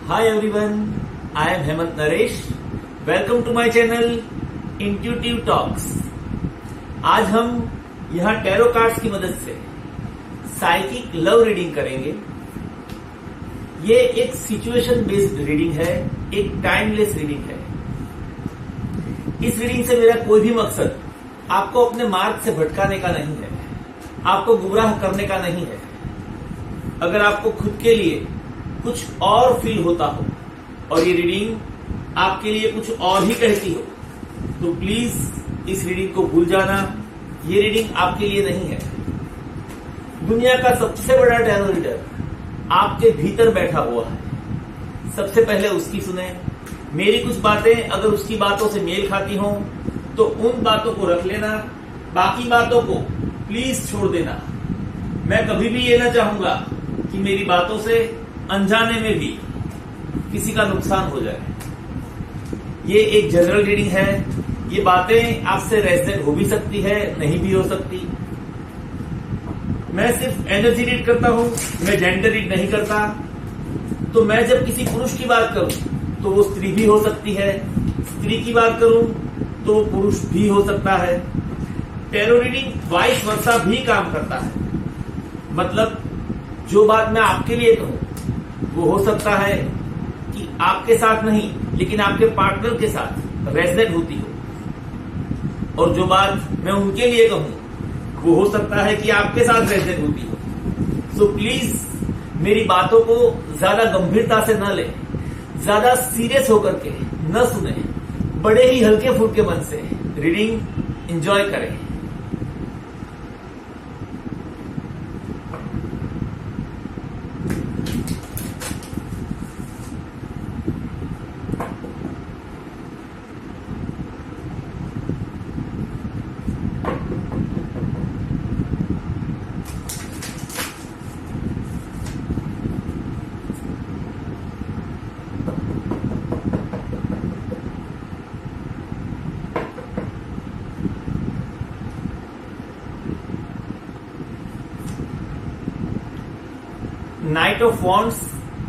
Hi everyone, I am Hemant Naresh. Welcome to my channel Intuitive Talks. आज हम यहाँ tarot cards की मदद से साइकिक लव रीडिंग करेंगे। ये एक सिचुएशन बेस्ड रीडिंग है, एक टाइमलेस रीडिंग है। इस रीडिंग से मेरा कोई भी मकसद आपको अपने मार्ग से भटकाने का नहीं है, आपको गुमराह करने का नहीं है। अगर आपको खुद के लिए कुछ और फील होता हो और ये रीडिंग आपके लिए कुछ और ही कहती हो तो प्लीज इस रीडिंग को भूल जाना। ये रीडिंग आपके लिए नहीं है। दुनिया का सबसे बड़ा टैरो रीडर आपके भीतर बैठा हुआ है। सबसे पहले उसकी सुने। मेरी कुछ बातें अगर उसकी बातों से मेल खाती हों तो उन बातों को रख लेना, बाकी बातों को प्लीज छोड़ देना। मैं कभी भी ये ना चाहूंगा कि मेरी बातों से अनजाने में भी किसी का नुकसान हो जाए। ये एक जनरल रीडिंग है। ये बातें आपसे रेजोनेट हो भी सकती है, नहीं भी हो सकती। मैं सिर्फ एनर्जी रीड करता हूं, मैं जेंडर रीड नहीं करता। तो मैं जब किसी पुरुष की बात करूं तो वो स्त्री भी हो सकती है, स्त्री की बात करूं तो वो पुरुष भी हो सकता है। टैरो रीडिंग वाइस वर्सा भी काम करता है। मतलब जो बात मैं आपके लिए कहूं वो हो सकता है कि आपके साथ नहीं लेकिन आपके पार्टनर के साथ रेजोनेट होती हो, और जो बात मैं उनके लिए कहूं वो हो सकता है कि आपके साथ रेजोनेट होती हो। सो प्लीज मेरी बातों को ज्यादा गंभीरता से न लें, ज्यादा सीरियस होकर के न सुने, बड़े ही हल्के फुल्के मन से रीडिंग एंजॉय करें। Knight of Wands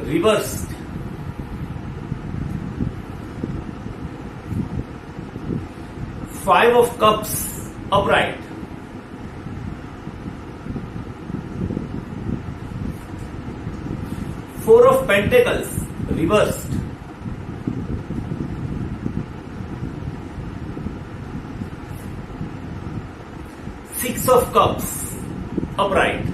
reversed. Five of Cups upright. Four of Pentacles reversed. Six of Cups upright.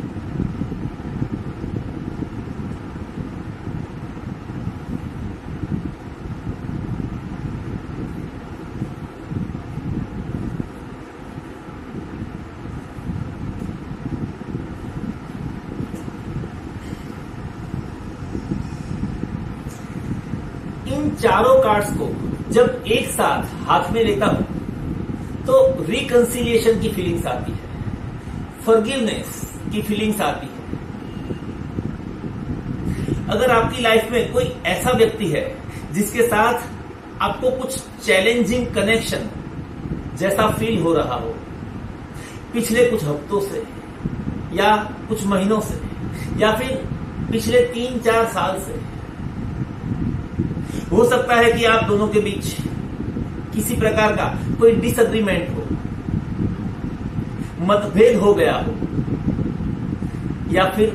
इन चारों कार्ड्स को जब एक साथ हाथ में लेता हूं तो रिकंसिलिएशन की फीलिंग्स आती है, फॉरगिवनेस की फीलिंग्स आती है। अगर आपकी लाइफ में कोई ऐसा व्यक्ति है जिसके साथ आपको कुछ चैलेंजिंग कनेक्शन जैसा फील हो रहा हो पिछले कुछ हफ्तों से या कुछ महीनों से या फिर पिछले 3-4 साल से, हो सकता है कि आप दोनों के बीच किसी प्रकार का कोई डिसएग्रीमेंट हो, मतभेद हो गया हो या फिर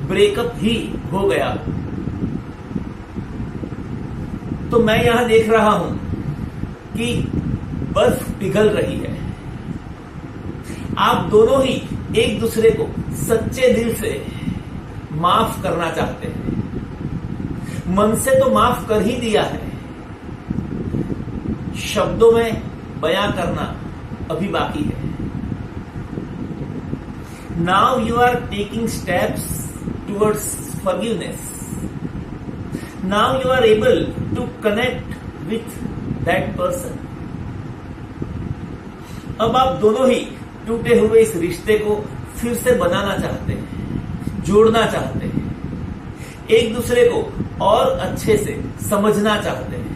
ब्रेकअप ही हो गया हो। तो मैं यहां देख रहा हूं कि बर्फ पिघल रही है। आप दोनों ही एक दूसरे को सच्चे दिल से माफ करना चाहते हैं। मन से तो माफ कर ही दिया है, शब्दों में बयां करना अभी बाकी है। Now you are taking steps towards forgiveness. Now you are able to connect with that person. अब आप दोनों ही टूटे हुए इस रिश्ते को फिर से बनाना चाहते हैं, जोड़ना चाहते हैं, एक दूसरे को और अच्छे से समझना चाहते हैं।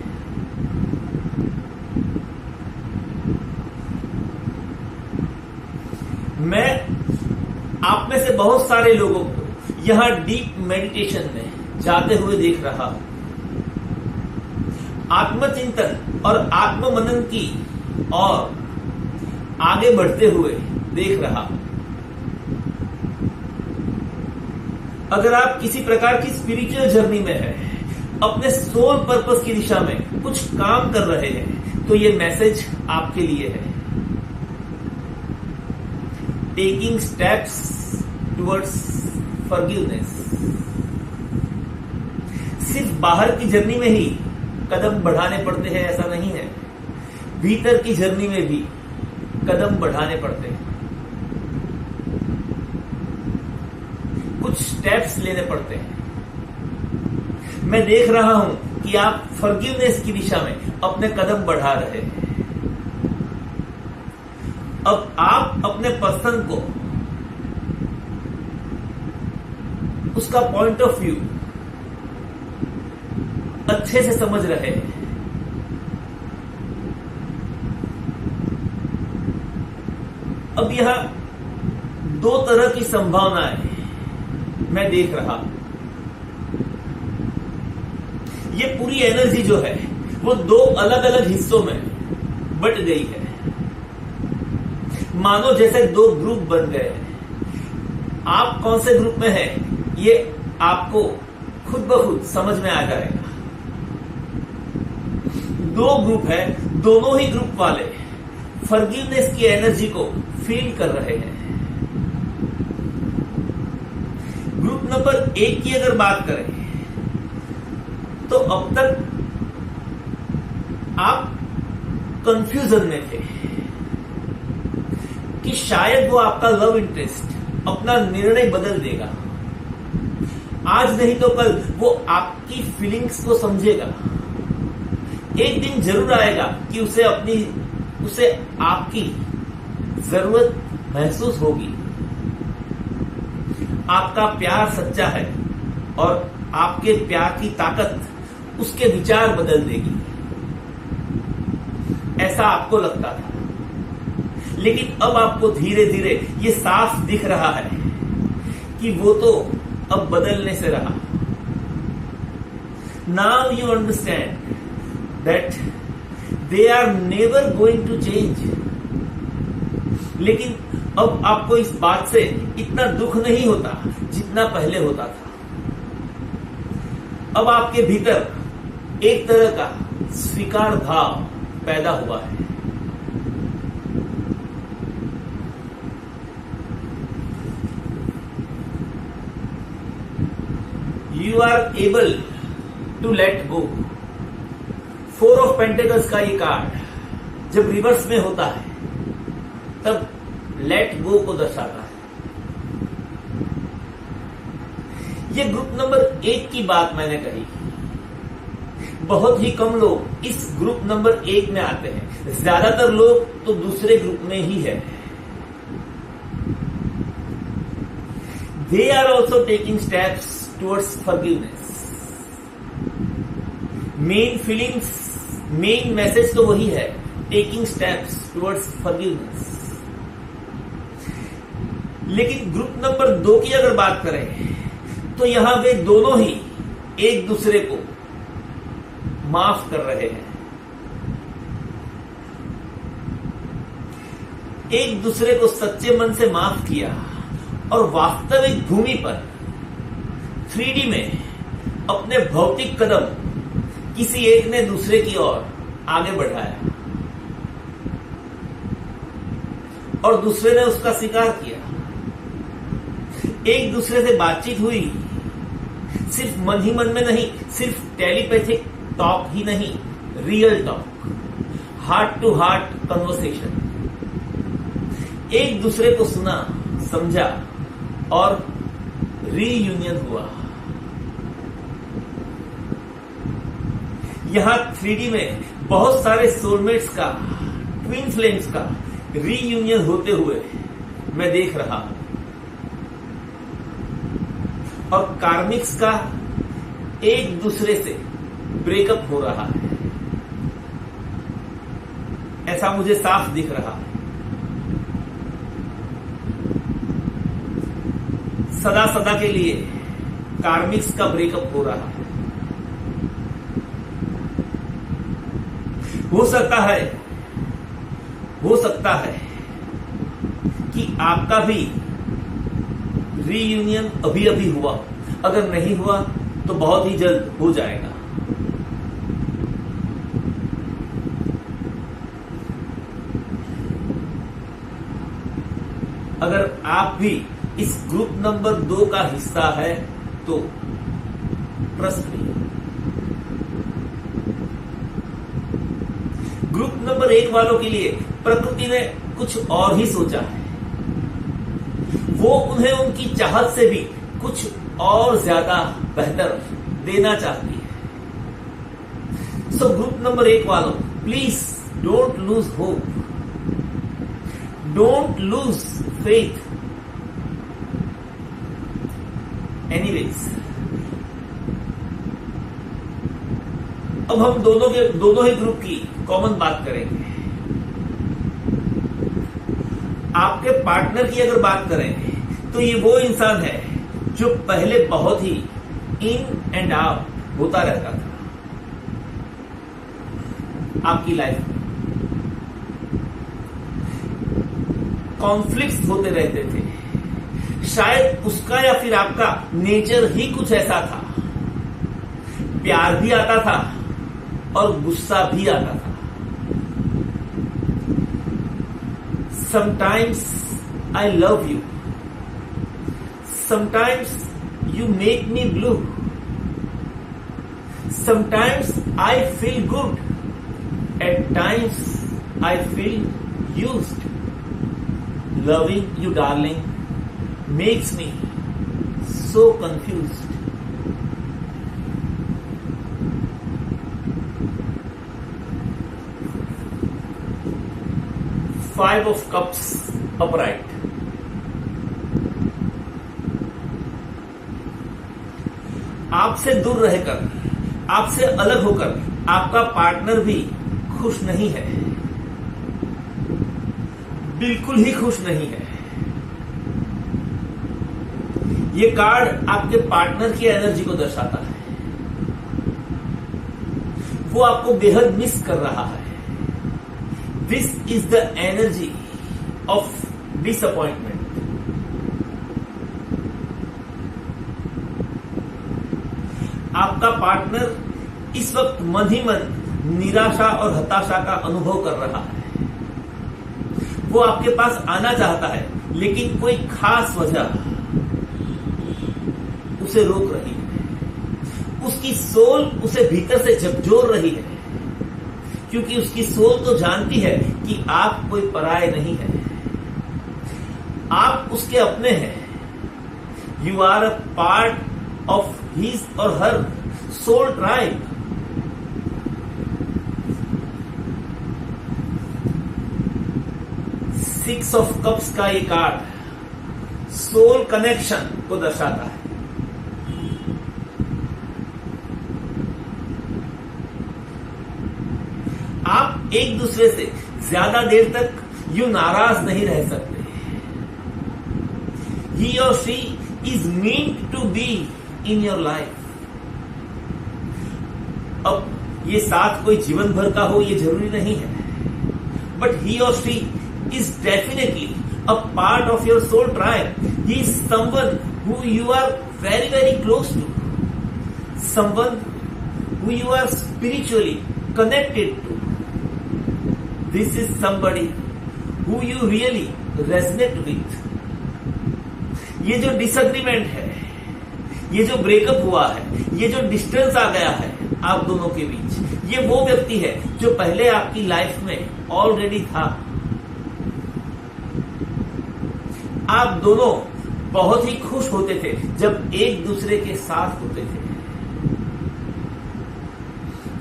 मैं आप में से बहुत सारे लोगों को यहां डीप मेडिटेशन में जाते हुए देख रहा हूं। आत्मचिंतन और आत्ममनन की और आगे बढ़ते हुए देख रहा हूं। अगर आप किसी प्रकार की स्पिरिचुअल जर्नी में है, अपने सोल पर्पस की दिशा में कुछ काम कर रहे हैं, तो ये मैसेज आपके लिए है। Taking steps towards forgiveness. सिर्फ बाहर की जर्नी में ही कदम बढ़ाने पड़ते हैं ऐसा नहीं है, भीतर की जर्नी में भी कदम बढ़ाने पड़ते हैं, कुछ स्टेप्स लेने पड़ते हैं। मैं देख रहा हूं कि आप फॉरगिवनेस की दिशा में अपने कदम बढ़ा रहे हैं। अब आप अपने पर्सन को, उसका पॉइंट ऑफ व्यू अच्छे से समझ रहे हैं। अब यहां दो तरह की संभावनाएं मैं देख रहा हूं। ये पूरी एनर्जी जो है वो दो अलग अलग हिस्सों में बट गई है, मानो जैसे दो ग्रुप बन गए हैं। आप कौन से ग्रुप में हैं ये आपको खुद ब खुद समझ में आ जाएगा। दो ग्रुप है, दोनों ही ग्रुप वाले फॉरगिवनेस की एनर्जी को फील कर रहे हैं। ग्रुप नंबर 1 की अगर बात करें तो अब तक आप कंफ्यूजन में थे कि शायद वो आपका लव इंटरेस्ट अपना निर्णय बदल देगा। आज नहीं तो कल वो आपकी फीलिंग्स को समझेगा। एक दिन जरूर आएगा कि उसे आपकी जरूरत महसूस होगी। आपका प्यार सच्चा है और आपके प्यार की ताकत उसके विचार बदल देगी, ऐसा आपको लगता था। लेकिन अब आपको धीरे धीरे ये साफ दिख रहा है कि वो तो अब बदलने से रहा। Now you understand that they are never going to change. लेकिन अब आपको इस बात से इतना दुख नहीं होता जितना पहले होता था। अब आपके भीतर एक तरह का स्वीकार भाव पैदा हुआ है। You are able to let go. 4 of pentacles का ये कार्ड जब रिवर्स में होता है तब लेट गो को दर्शाता है। ये ग्रुप नंबर 1 की बात मैंने कही। बहुत ही कम लोग इस ग्रुप नंबर 1 में आते हैं, ज्यादातर लोग तो दूसरे ग्रुप में ही है। They are also taking steps towards forgiveness. Main feelings, main message तो वही है, टेकिंग स्टेप्स टुवर्ड्स फॉरगिवनेस। लेकिन ग्रुप नंबर 2 की अगर बात करें तो यहां वे दोनों ही एक दूसरे को माफ कर रहे हैं। एक दूसरे को सच्चे मन से माफ किया और वास्तविक भूमि पर 3D में अपने भौतिक कदम किसी एक ने दूसरे की ओर आगे बढ़ाया और दूसरे ने उसका स्वीकार किया। एक दूसरे से बातचीत हुई, सिर्फ मन ही मन में नहीं, सिर्फ टेलीपैथिक टॉक ही नहीं, real talk, heart to heart conversation. एक दूसरे को सुना, समझा और रीयूनियन हुआ। यहां 3D में बहुत सारे सोलमेट्स का, ट्विन फ्लेम्स का रीयूनियन होते हुए मैं देख रहा हूं और कार्मिक्स का एक दूसरे से ब्रेकअप हो रहा है, ऐसा मुझे साफ दिख रहा है। सदा सदा के लिए कार्मिक्स का ब्रेकअप हो रहा है। हो सकता है कि आपका भी रीयूनियन अभी अभी हुआ, अगर नहीं हुआ तो बहुत ही जल्द हो जाएगा। अगर आप भी इस ग्रुप नंबर 2 का हिस्सा है तो ट्रस्ट मी, ग्रुप नंबर 1 वालों के लिए प्रकृति ने कुछ और ही सोचा है। वो उन्हें उनकी चाहत से भी कुछ और ज्यादा बेहतर देना चाहती है। सो ग्रुप नंबर 1 वालों, please don't lose hope, don't lose faith. Anyways, अब हम दोनों ही ग्रुप की कॉमन बात करेंगे। आपके पार्टनर की अगर बात करें तो ये वो इंसान है जो पहले बहुत ही इन एंड आउट होता रहता था आपकी लाइफ में। कॉन्फ्लिक्ट्स होते रहते थे, शायद उसका या फिर आपका नेचर ही कुछ ऐसा था। प्यार भी आता था और गुस्सा भी आता था। Sometimes I love you. Sometimes you make me blue. Sometimes I feel good. At times I feel used. Loving you, darling, makes me so confused. Five of Cups upright. आपसे दूर रहकर, आपसे अलग होकर आपका पार्टनर भी खुश नहीं है, बिल्कुल ही खुश नहीं है। ये कार्ड आपके पार्टनर की एनर्जी को दर्शाता है। वो आपको बेहद मिस कर रहा है। This is the energy of disappointment. आपका पार्टनर इस वक्त मन ही मन निराशा और हताशा का अनुभव कर रहा है। वो आपके पास आना चाहता है, लेकिन कोई खास वजह उसे रोक रही है। उसकी सोल उसे भीतर से झकझोर रही है, क्योंकि उसकी सोल तो जानती है कि आप कोई पराये नहीं है, आप उसके अपने हैं। You are a part of his or her soul tribe. Six of cups का ये कार्ड सोल कनेक्शन को दर्शाता है। आप एक दूसरे से ज्यादा देर तक यूं नाराज नहीं रह सकते। He or she is meant to be in your life. अब ये साथ कोई जीवन भर का हो ये जरूरी नहीं है, but he or she is definitely a part of your soul tribe. He is someone who you are very very close to, someone who you are spiritually connected to. This is somebody who you really resonate with. ये जो disagreement है, ये जो breakup हुआ है, ये जो distance आ गया है आप दोनों के बीच, ये वो व्यक्ति है जो पहले आपकी लाइफ में ऑलरेडी था। आप दोनों बहुत ही खुश होते थे जब एक दूसरे के साथ होते थे।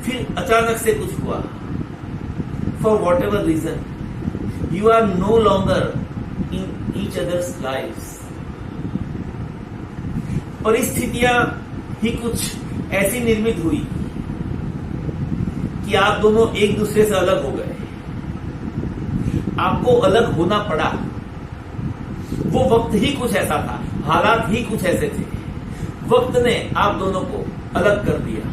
फिर अचानक से कुछ हुआ, for whatever reason you are no longer in each other's lives. परिस्थितियां ही कुछ ऐसी निर्मित हुई कि आप दोनों एक दूसरे से अलग हो गए। आपको अलग होना पड़ा। वो वक्त ही कुछ ऐसा था, हालात ही कुछ ऐसे थे। वक्त ने आप दोनों को अलग कर दिया।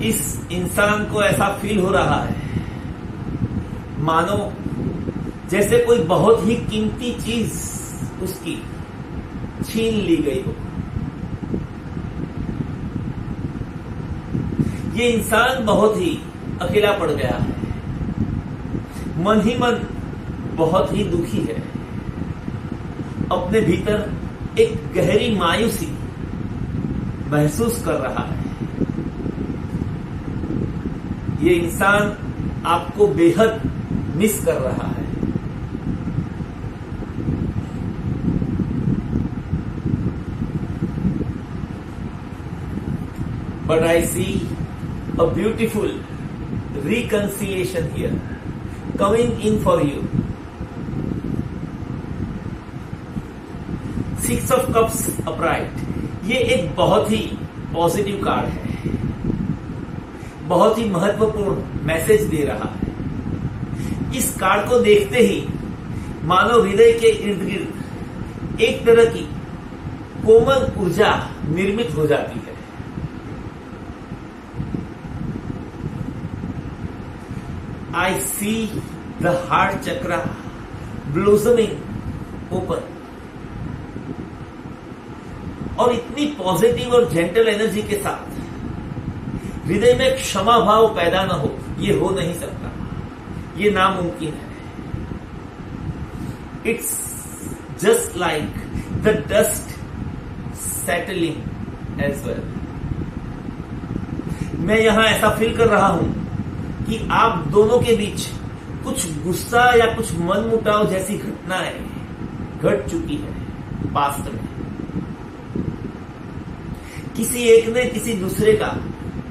इस इंसान को ऐसा फील हो रहा है मानो जैसे कोई बहुत ही कीमती चीज उसकी छीन ली गई हो। ये इंसान बहुत ही अकेला पड़ गया है, मन ही मन बहुत ही दुखी है, अपने भीतर एक गहरी मायूसी महसूस कर रहा है। ये इंसान आपको बेहद मिस कर रहा है। But I see a beautiful reconciliation here coming in for you. Six of Cups upright, ये एक बहुत ही पॉजिटिव कार्ड है, बहुत ही महत्वपूर्ण मैसेज दे रहा है। इस कार्ड को देखते ही मानव हृदय के इर्द गिर्द एक तरह की कोमल ऊर्जा निर्मित हो जाती है। I see the heart chakra blossoming open, और इतनी पॉजिटिव और जेंटल एनर्जी के साथ हृदय में क्षमा भाव पैदा न हो, ये हो नहीं सकता, ये नामुमकिन है। It's just like the dust settling as well. मैं यहां ऐसा फील कर रहा हूं कि आप दोनों के बीच कुछ गुस्सा या कुछ मनमुटाव जैसी घटनाएं घट चुकी है पास्ट में। किसी एक ने किसी दूसरे का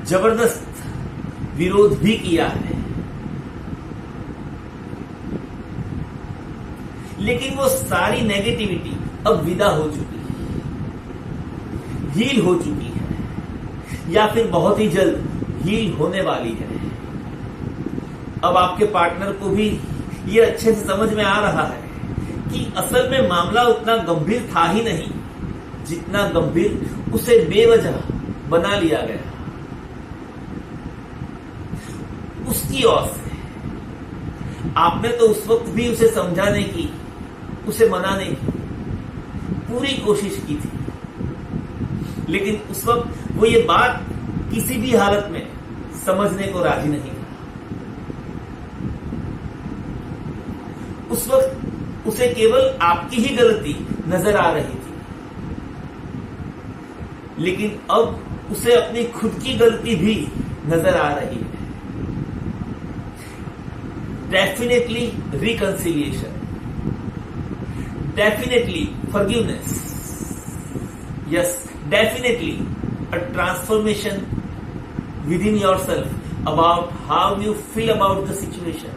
जबरदस्त विरोध भी किया है, लेकिन वो सारी नेगेटिविटी अब विदा हो चुकी है, हील हो चुकी है, या फिर बहुत ही जल्द हील होने वाली है। अब आपके पार्टनर को भी ये अच्छे से समझ में आ रहा है कि असल में मामला उतना गंभीर था ही नहीं जितना गंभीर उसे बेवजह बना लिया गया। उसकी ओर से आपने तो उस वक्त भी उसे समझाने की, उसे मनाने की पूरी कोशिश की थी, लेकिन उस वक्त वो ये बात किसी भी हालत में समझने को राजी नहीं था। उस वक्त उसे केवल आपकी ही गलती नजर आ रही थी, लेकिन अब उसे अपनी खुद की गलती भी नजर आ रही है। Definitely reconciliation, definitely forgiveness, yes, definitely a transformation with in yourself about how you feel about the situation.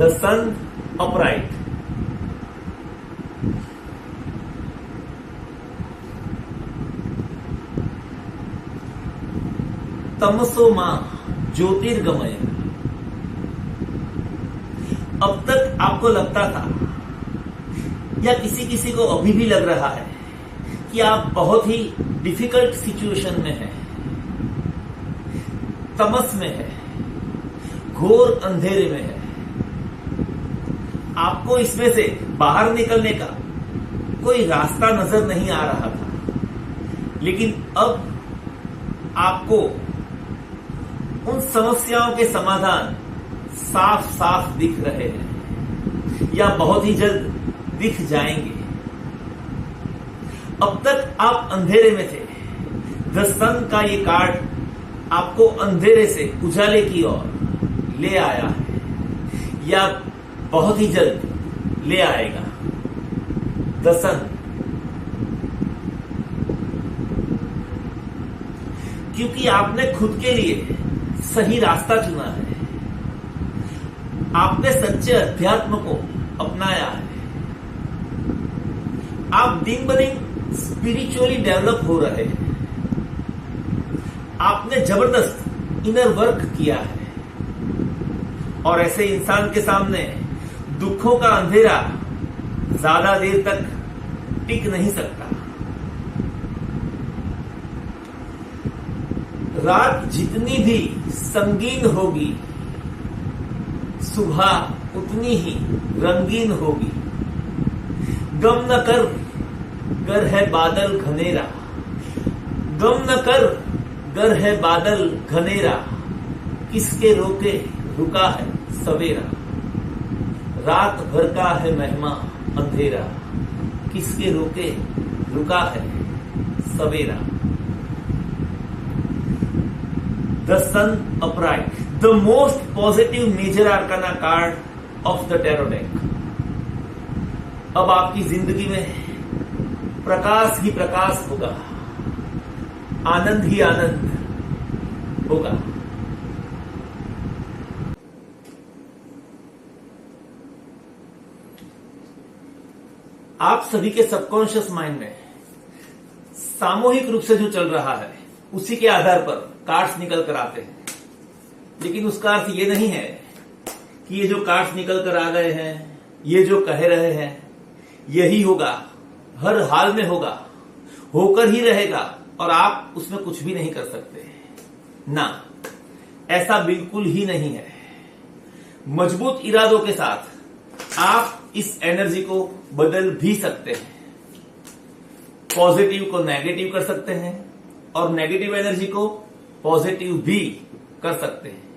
The sun upright, तमसो मां ज्योतिर्गमय। अब तक आपको लगता था या किसी किसी को अभी भी लग रहा है कि आप बहुत ही डिफिकल्ट सिचुएशन में हैं, तमस में है, घोर अंधेरे में है। आपको इसमें से बाहर निकलने का कोई रास्ता नजर नहीं आ रहा था, लेकिन अब आपको उन समस्याओं के समाधान साफ साफ दिख रहे हैं या बहुत ही जल्द दिख जाएंगे। अब तक आप अंधेरे में थे। द सन का ये कार्ड आपको अंधेरे से उजाले की ओर ले आया है। या बहुत ही जल्द ले आएगा। द सन, क्योंकि आपने खुद के लिए सही रास्ता चुना है, आपने सच्चे अध्यात्म को अपनाया है, आप दिन ब दिन स्पिरिचुअली डेवलप हो रहे हैं, आपने जबरदस्त इनर वर्क किया है, और ऐसे इंसान के सामने दुखों का अंधेरा ज्यादा देर तक टिक नहीं सकता। रात जितनी भी संगीन होगी, सुबह उतनी ही रंगीन होगी। गम न कर, गर है बादल घनेरा, गम न कर, गर है बादल घनेरा, किसके रोके रुका है सवेरा। रात भर का है महिमा अंधेरा, किसके रोके रुका है सवेरा। The Sun Upright, the most positive major arcana card of the tarot deck. अब आपकी जिंदगी में प्रकाश ही प्रकाश होगा, आनंद ही आनंद होगा। आप सभी के सबकॉन्शियस माइंड में सामूहिक रूप से जो चल रहा है उसी के आधार पर कार्ड्स निकल कर आते हैं, लेकिन उसका अर्थ ये नहीं है कि ये जो कार्ड्स निकल कर आ गए हैं, ये जो कह रहे हैं यही होगा, हर हाल में होगा, होकर ही रहेगा और आप उसमें कुछ भी नहीं कर सकते ना, ऐसा बिल्कुल ही नहीं है। मजबूत इरादों के साथ आप इस एनर्जी को बदल भी सकते हैं, पॉजिटिव को नेगेटिव कर सकते हैं और नेगेटिव एनर्जी को पॉजिटिव भी कर सकते हैं।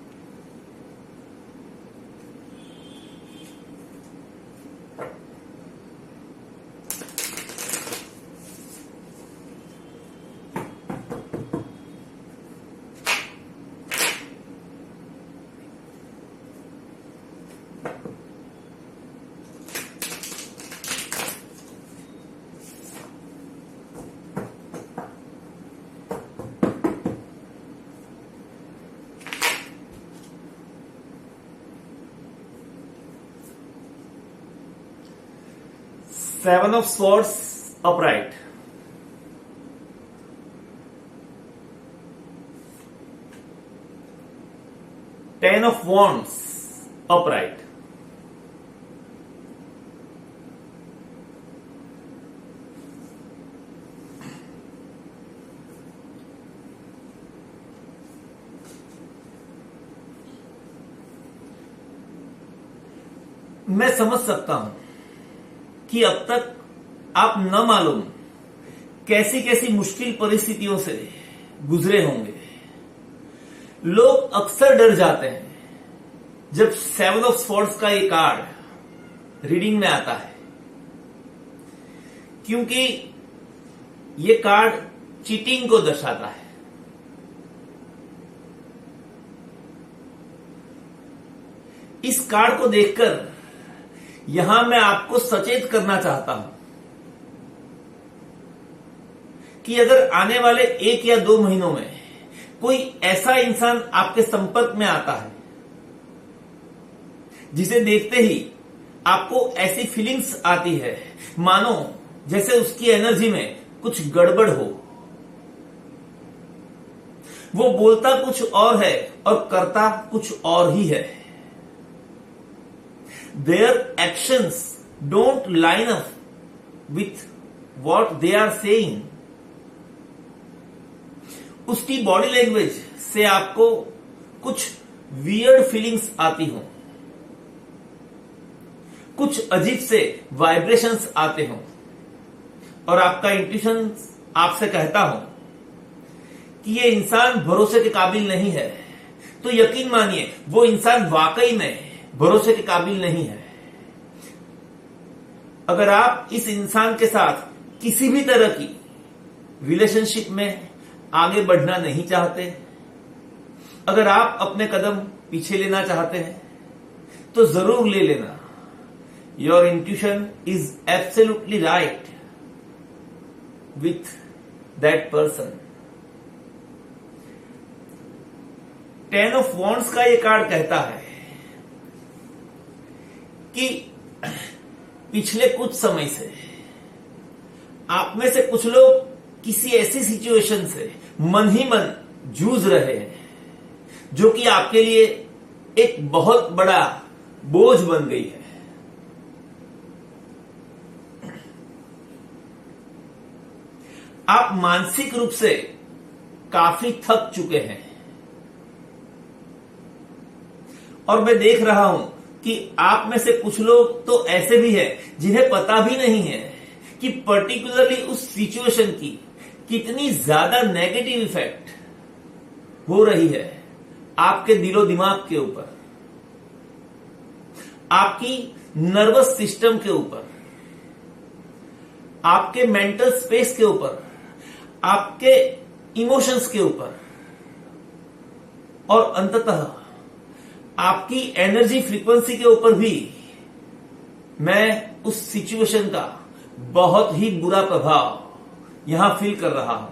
Seven of Swords upright, Ten of Wands upright, मैं समझ सकता हूं कि अब तक आप न मालूम कैसी कैसी मुश्किल परिस्थितियों से गुजरे होंगे। लोग अक्सर डर जाते हैं जब सेवन ऑफ स्वॉर्ड्स का ये कार्ड रीडिंग में आता है, क्योंकि ये कार्ड चीटिंग को दर्शाता है। इस कार्ड को देखकर यहां मैं आपको सचेत करना चाहता हूं कि अगर आने वाले 1 या 2 महीनों में कोई ऐसा इंसान आपके संपर्क में आता है जिसे देखते ही आपको ऐसी फीलिंग्स आती है मानो जैसे उसकी एनर्जी में कुछ गड़बड़ हो, वो बोलता कुछ और है और करता कुछ और ही है, their actions don't line up with what they are saying, उसकी बॉडी लैंग्वेज से आपको कुछ वियर्ड फीलिंग्स आती हो, कुछ अजीब से वाइब्रेशंस आते हो और आपका इंट्यूशन आपसे कहता हो कि ये इंसान भरोसे के काबिल नहीं है, तो यकीन मानिए वो इंसान वाकई में भरोसे के काबिल नहीं है। अगर आप इस इंसान के साथ किसी भी तरह की रिलेशनशिप में आगे बढ़ना नहीं चाहते, अगर आप अपने कदम पीछे लेना चाहते हैं, तो जरूर ले लेना। Your intuition is absolutely right with that person. 10 of wands का ये कार्ड कहता है कि पिछले कुछ समय से आप में से कुछ लोग किसी ऐसी सिचुएशन से मन ही मन जूझ रहे हैं जो कि आपके लिए एक बहुत बड़ा बोझ बन गई है। आप मानसिक रूप से काफी थक चुके हैं और मैं देख रहा हूं कि आप में से कुछ लोग तो ऐसे भी हैं जिन्हें पता भी नहीं है कि पर्टिकुलरली उस सिचुएशन की कितनी ज्यादा नेगेटिव इफेक्ट हो रही है आपके दिलो दिमाग के ऊपर, आपकी नर्वस सिस्टम के ऊपर, आपके मेंटल स्पेस के ऊपर, आपके इमोशंस के ऊपर और अंततः आपकी एनर्जी फ्रीक्वेंसी के ऊपर भी मैं उस सिचुएशन का बहुत ही बुरा प्रभाव यहां फील कर रहा हूं।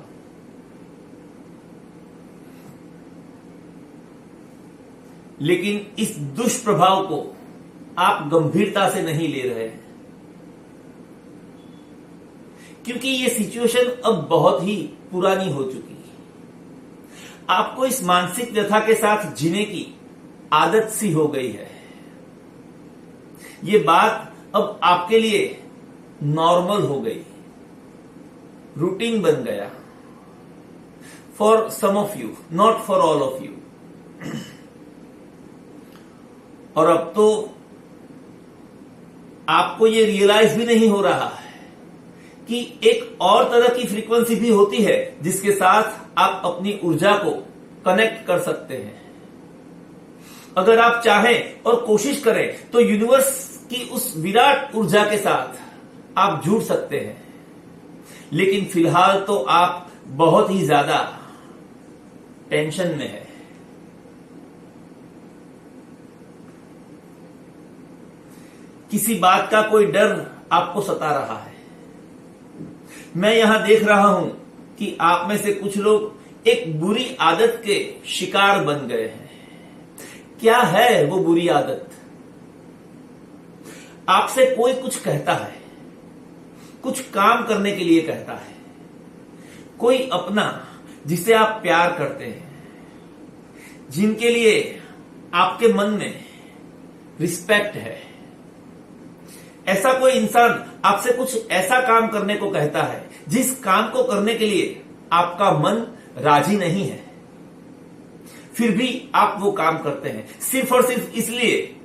लेकिन इस दुष्प्रभाव को आप गंभीरता से नहीं ले रहे हैं क्योंकि ये सिचुएशन अब बहुत ही पुरानी हो चुकी है। आपको इस मानसिक व्यथा के साथ जीने की आदत सी हो गई है। ये बात अब आपके लिए नॉर्मल हो गई, रूटीन बन गया। For some of you, not for all of you. और अब तो आपको ये रियलाइज भी नहीं हो रहा है कि एक और तरह की फ्रीक्वेंसी भी होती है जिसके साथ आप अपनी ऊर्जा को कनेक्ट कर सकते हैं। अगर आप चाहें और कोशिश करें तो यूनिवर्स की उस विराट ऊर्जा के साथ आप जुड़ सकते हैं। लेकिन फिलहाल तो आप बहुत ही ज्यादा टेंशन में है। किसी बात का कोई डर आपको सता रहा है। मैं यहां देख रहा हूं कि आप में से कुछ लोग एक बुरी आदत के शिकार बन गए हैं। क्या है वो बुरी आदत? आपसे कोई कुछ कहता है, कुछ काम करने के लिए कहता है, कोई अपना जिसे आप प्यार करते हैं, जिनके लिए आपके मन में रिस्पेक्ट है, ऐसा कोई इंसान आपसे कुछ ऐसा काम करने को कहता है जिस काम को करने के लिए आपका मन राजी नहीं है, फिर भी आप वो काम करते हैं सिर्फ और सिर्फ इसलिए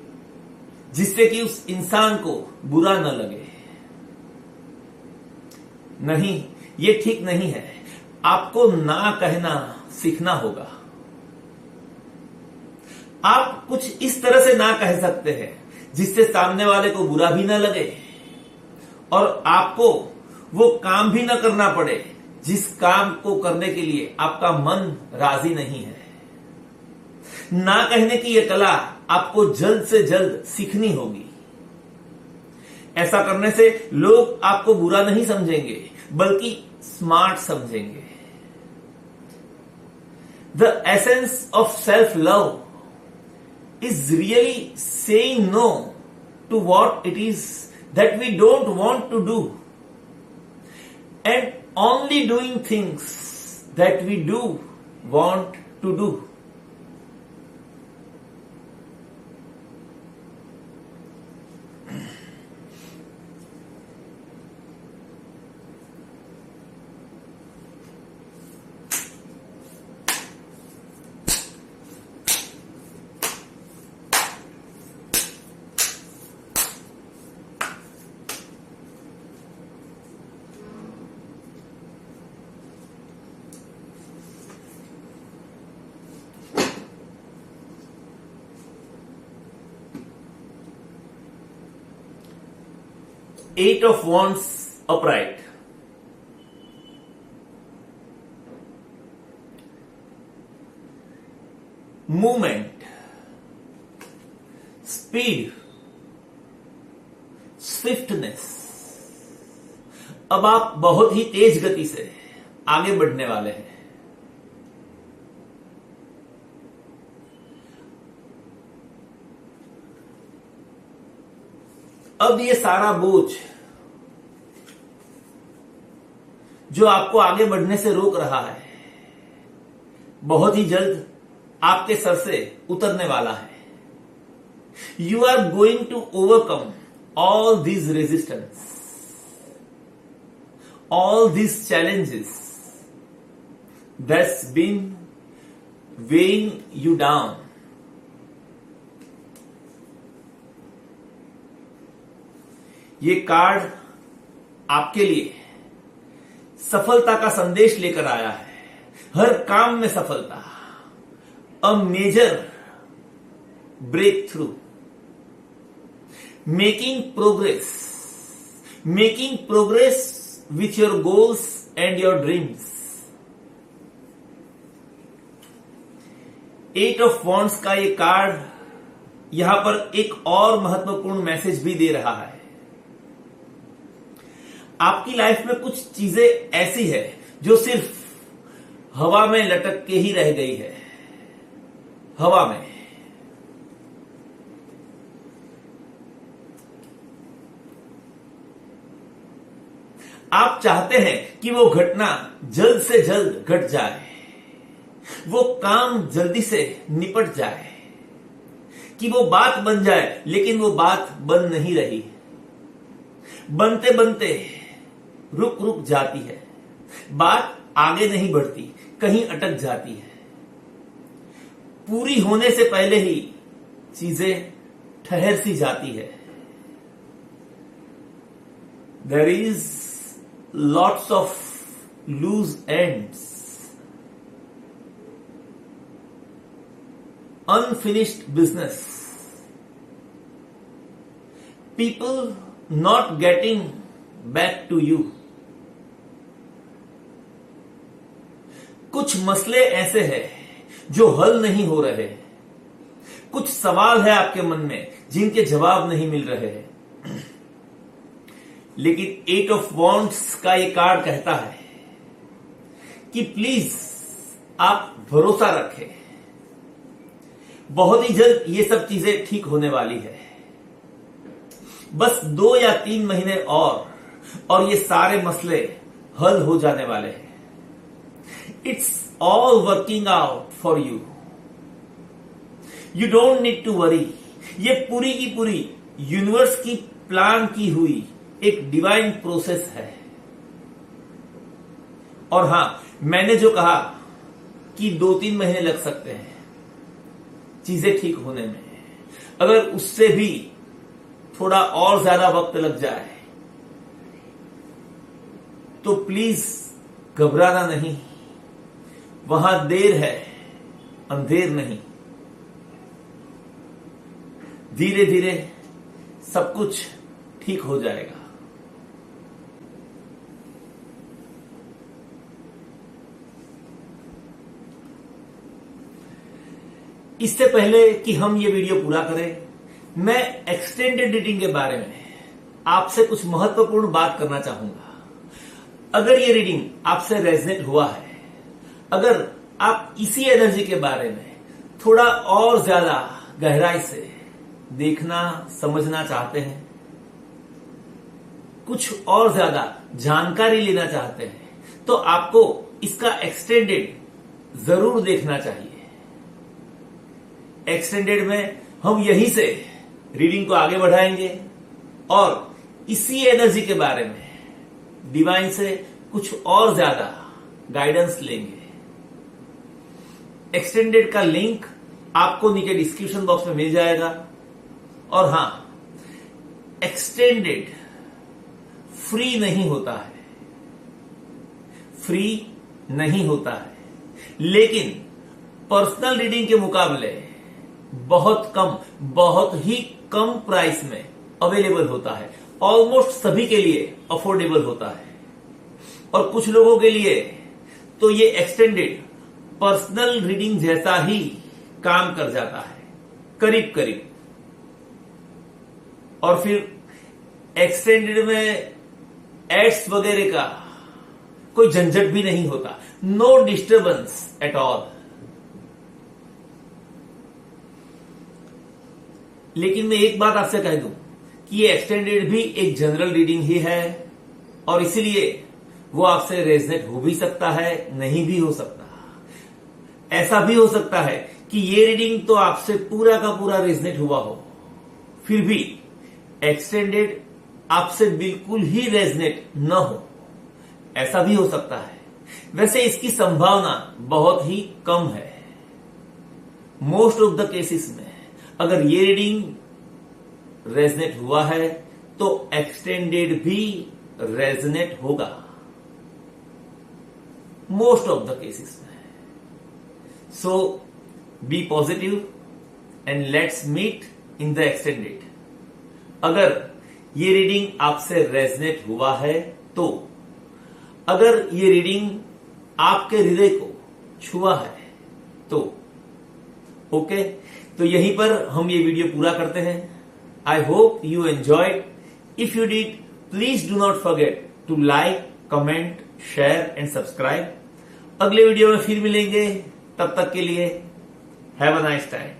जिससे कि उस इंसान को बुरा न लगे। नहीं, ये ठीक नहीं है। आपको ना कहना सीखना होगा। आप कुछ इस तरह से ना कह सकते हैं जिससे सामने वाले को बुरा भी ना लगे और आपको वो काम भी ना करना पड़े जिस काम को करने के लिए आपका मन राजी नहीं है। ना कहने की यह कला आपको जल्द से जल्द सीखनी होगी। ऐसा करने से लोग आपको बुरा नहीं समझेंगे बल्कि स्मार्ट समझेंगे। The essence of self love is really saying no to what it is that we don't want to do and only doing things that we do want to do. Eight of Wands upright. Movement, speed, swiftness. अब आप बहुत ही तेज गति से आगे बढ़ने वाले हैं। अब ये सारा बोझ जो आपको आगे बढ़ने से रोक रहा है, बहुत ही जल्द आपके सर से उतरने वाला है। You are going to overcome all these resistance, all these challenges that's been weighing you down. ये कार्ड आपके लिए सफलता का संदेश लेकर आया है। हर काम में सफलता, a major breakthrough, making progress with your goals and your dreams. 8 of Wands का ये कार्ड यहां पर एक और महत्वपूर्ण मैसेज भी दे रहा है। आपकी लाइफ में कुछ चीजें ऐसी है जो सिर्फ हवा में लटक के ही रह गई है, हवा में। आप चाहते हैं कि वो घटना जल्द से जल्द घट जाए, वो काम जल्दी से निपट जाए, कि वो बात बन जाए, लेकिन वो बात बन नहीं रही। बनते बनते रुक रुक जाती है, बात आगे नहीं बढ़ती, कहीं अटक जाती है। पूरी होने से पहले ही चीजें ठहर सी जाती है। There is lots of loose ends, unfinished business, people not getting back to you. कुछ मसले ऐसे हैं जो हल नहीं हो रहे, कुछ सवाल है आपके मन में जिनके जवाब नहीं मिल रहे हैं। लेकिन 8 ऑफ वॉन्ड्स का ये कार्ड कहता है कि प्लीज आप भरोसा रखें, बहुत ही जल्द ये सब चीजें ठीक होने वाली है। बस 2 या 3 महीने और ये सारे मसले हल हो जाने वाले हैं। It's all working out for you, you don't need to worry. ये पूरी की पूरी यूनिवर्स की प्लान की हुई एक डिवाइन प्रोसेस है। और हां, मैंने जो कहा कि 2-3 महीने लग सकते हैं चीजें ठीक होने में, अगर उससे भी थोड़ा और ज्यादा वक्त लग जाए तो प्लीज घबराना नहीं, वहां देर है, अंधेर नहीं। धीरे धीरे सब कुछ ठीक हो जाएगा। इससे पहले कि हम ये वीडियो पूरा करें, मैं एक्सटेंडेड रीडिंग के बारे में आपसे कुछ महत्वपूर्ण बात करना चाहूंगा। अगर ये रीडिंग आपसे रेजोनेट हुआ है, अगर आप इसी एनर्जी के बारे में थोड़ा और ज्यादा गहराई से देखना समझना चाहते हैं, कुछ और ज्यादा जानकारी लेना चाहते हैं, तो आपको इसका एक्सटेंडेड जरूर देखना चाहिए। एक्सटेंडेड में हम यहीं से रीडिंग को आगे बढ़ाएंगे और इसी एनर्जी के बारे में डिवाइन से कुछ और ज्यादा गाइडेंस लेंगे। एक्सटेंडेड का लिंक आपको नीचे डिस्क्रिप्शन बॉक्स में मिल जाएगा। और हां, एक्सटेंडेड फ्री नहीं होता है, फ्री नहीं होता है, लेकिन पर्सनल रीडिंग के मुकाबले बहुत ही कम प्राइस में अवेलेबल होता है। ऑलमोस्ट सभी के लिए अफोर्डेबल होता है और कुछ लोगों के लिए तो ये एक्सटेंडेड पर्सनल रीडिंग जैसा ही काम कर जाता है, करीब करीब। और फिर एक्सटेंडेड में एड्स वगैरह का कोई झंझट भी नहीं होता, नो डिस्टर्बेंस एट ऑल। लेकिन मैं एक बात आपसे कह दूं कि ये एक्सटेंडेड भी एक जनरल रीडिंग ही है और इसीलिए वो आपसे रेजनेट हो भी सकता है, नहीं भी हो सकता। ऐसा भी हो सकता है कि ये रीडिंग तो आपसे पूरा का पूरा रेजनेट हुआ हो, फिर भी एक्सटेंडेड आपसे बिल्कुल ही रेजनेट न हो, ऐसा भी हो सकता है। वैसे इसकी संभावना बहुत ही कम है। मोस्ट ऑफ द केसेस में अगर ये रीडिंग रेजनेट हुआ है तो एक्सटेंडेड भी रेजनेट होगा, मोस्ट ऑफ द केसेस में। So be positive and let's meet in the extended. अगर ये रीडिंग आपसे रेजनेट हुआ है तो, अगर ये रीडिंग आपके हृदय को छुआ है तो ओके। तो यहीं पर हम ये वीडियो पूरा करते हैं। I hope you enjoyed. If you did, please do not forget to like, comment, share and subscribe. अगले वीडियो में फिर मिलेंगे, तब तक के लिए हैव अ नाइस टाइम।